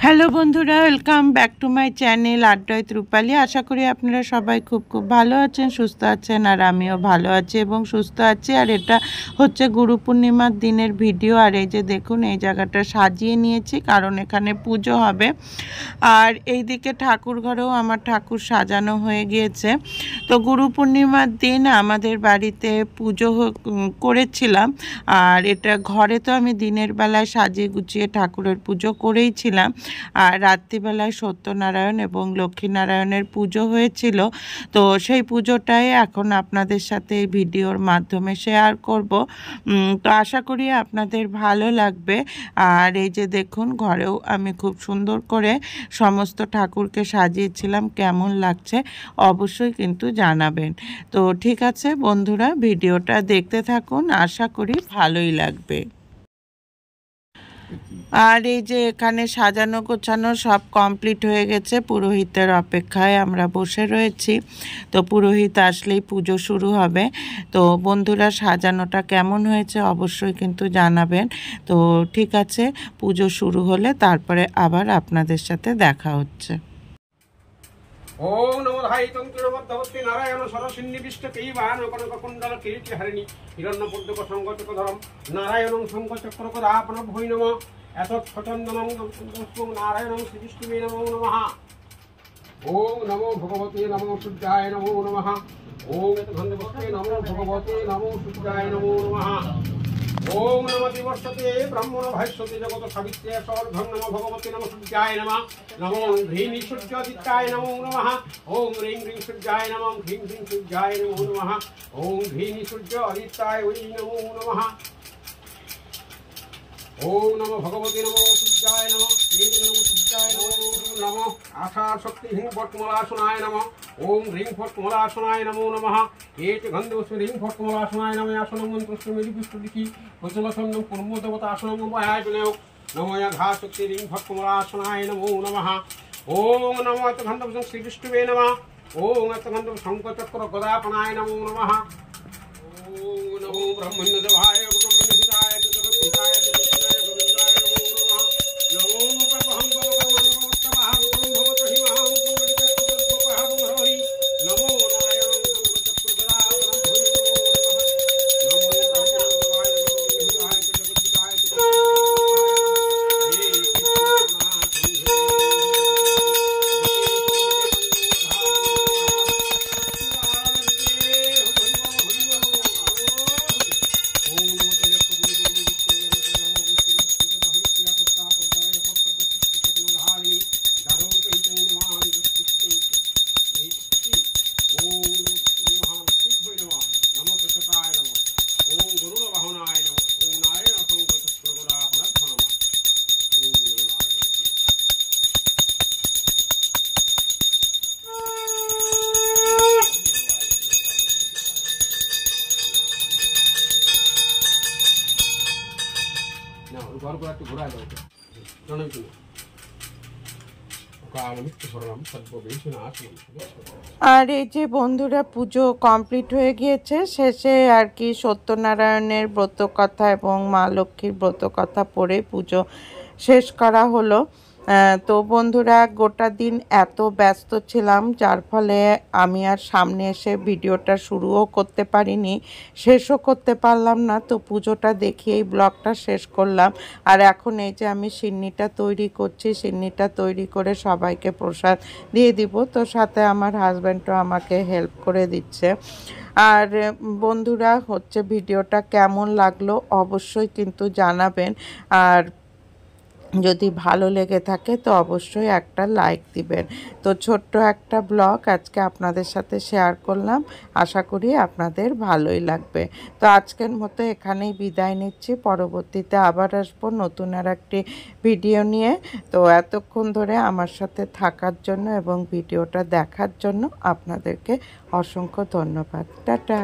Hello বন্ধুরা, welcome back to my channel আড্ডায় রূপালী। আশা করি আপনারা সবাই খুব ভালো আছেন, সুস্থ আছেন, আর আমিও ভালো আছি এবং সুস্থ আছি। আর এটা হচ্ছে গুরু পূর্ণিমার দিনের ভিডিও। আর এই যে দেখুন, এই জায়গাটা সাজিয়ে নিয়েছি কারণ এখানে পুজো হবে। আর এই দিকে ঠাকুর ঘরেও আমার ঠাকুর সাজানো হয়ে গিয়েছে। তো গুরু পূর্ণিমার দিন আমাদের বাড়িতে পুজো করেছিলাম। আর এটা ঘরে তো আমি দিনের বেলায় সাজিয়ে গুছিয়ে ঠাকুরের পুজো করেইছিলাম। আর রাত্রিবেলায় সত্যনারায়ণ এবং লক্ষ্মীনারায়ণের পুজো হয়েছিল। তো সেই পুজোটাই এখন আপনাদের সাথে এই ভিডিওর মাধ্যমে শেয়ার করব। তো আশা করি আপনাদের ভালো লাগবে। আর এই যে দেখুন, ঘরেও আমি খুব সুন্দর করে সমস্ত ঠাকুরকে সাজিয়েছিলাম। কেমন লাগছে অবশ্যই কিন্তু জানাবেন। তো ঠিক আছে বন্ধুরা, ভিডিওটা দেখতে থাকুন, আশা করি ভালোই লাগবে। আর এই যে এখানে সাজানো গোছানো সব কমপ্লিট হয়ে গেছে, পুরোহিতের অপেক্ষায় আমরা বসে রয়েছি। তো পুরোহিত আসলেই পুজো শুরু হবে। তো বন্ধুরা, সাজানোটা কেমন হয়েছে অবশ্যই কিন্তু জানাবেন। তো ঠিক আছে, পুজো শুরু হলে তারপরে আবার আপনাদের সাথে দেখা হচ্ছে। ওম নমো ধায়িতং তিরমধ্যবর্তী নারায়ণ সরসিন্নিবিষ্ট কেইবান কনককুণ্ডল কিরীটি হরিণী হিরণ্যপুণ্ডক সংগচকধরম নারায়ণং সংগচক্রকদাপন ভৈ নম এতৎসচন্দনং নারায়ণং শ্রীবিষ্ণুবে নমো নমঃ। ওম নমো ভগবতে নমো সূর্যায় নমো নমঃ। ওম এতধন্যবস্তে নমো ভগবতে নমো সূর্যায় নমো নমঃ। ওম নমো দিবসতে ব্রহ্মণ ভাষ্যতে জগত সাবিত্রে সর্বং নমো ভগবতে নমো সূর্যায় নমঃ। নমো হ্রীং সূর্যাদিত্যায় নমো নমঃ। ওম হ্রীং হ্রীং সূর্যায় নমঃ। হ্রীং হ্রীং সূর্যায় নমো নমঃ। ওম হ্রীং সূর্যাদিত্যায় ওই নমো নমঃ। ওম নমো ভগবতে নমো সূর্যায় নমঃ। হ্রীং নমো সূর্যায় নমো আশা শক্তি হিং ফটকমলাসনায় নমঃ। ওম হ্রীং ফটকমলাসনায় নমো নমঃ। এত গন্ধবস্ম হ্রীং ফটকমলাসনায় নমঃ। আসনং মন্ত্রস্বমেধি পুষ্পদিকি প্রচলছন্দং পূর্মদেবতা আসনং বয়ায় বিনয়োগ নমো ঘা শক্তি হ্রীং ফটকমলাসনায় নমো নমঃ। ওম নমো এত গন্ধবস্ম শ্রীবিষ্ণুবে নমঃ। ওম এত গন্ধবস্ম শঙ্খচক্র গদাপনায় নমো নমঃ। ওম নমো ব্রহ্মণ্যদেবায় ব্রহ্মণ্যহিতায় জগদ্ধিতায় জগদ্ধিতায় গোবিন্দায় নমো নমঃ। নমো মুখপহং গমকমনকমস্তবাহং ভবতো হিমাহং গৌরিকস্তুতস্বপাহং হরি নমো নারায়ণং সংগচক্রগদাপনং ভৈ নমো নমঃ। নমো ব্রহ্মণ্যদেবায় ব্রহ্মণ্যহিতায় জগদ্ধিতায় জগদ্ধিতায় হে আর এই যে বন্ধুরা, পুজো কমপ্লিট হয়ে গিয়েছে। শেষে আর কি সত্যনারায়ণের ব্রত কথা এবং মা লক্ষ্মীর ব্রত কথা পড়ে পুজো শেষ করা হলো। তো বন্ধুরা, গোটা দিন এত ব্যস্ত ছিলাম যার ফলে আমি আর সামনে এসে ভিডিওটা শুরুও করতে পারিনি, শেষও করতে পারলাম না। তো পুজোটা দেখিয়েই ব্লগটা শেষ করলাম। আর এখন এই যে আমি সিন্নিটা তৈরি করছি, সিন্নিটা তৈরি করে সবাইকে প্রসাদ দিয়ে দিব। তো সাথে আমার হাজব্যান্ডও আমাকে হেল্প করে দিচ্ছে। আর বন্ধুরা হচ্ছে, ভিডিওটা কেমন লাগলো অবশ্যই কিন্তু জানাবেন। আর যদি ভালো লেগে থাকে তো অবশ্যই একটা লাইক দিবেন। তো ছোট্ট একটা ব্লগ আজকে আপনাদের সাথে শেয়ার করলাম, আশা করি আপনাদের ভালোই লাগবে। তো আজকের মতো এখানেই বিদায় নিচ্ছি, পরবর্তীতে আবার আসবো নতুন আর একটি ভিডিও নিয়ে। তো এতক্ষণ ধরে আমার সাথে থাকার জন্য এবং ভিডিওটা দেখার জন্য আপনাদেরকে অসংখ্য ধন্যবাদ। টাটা।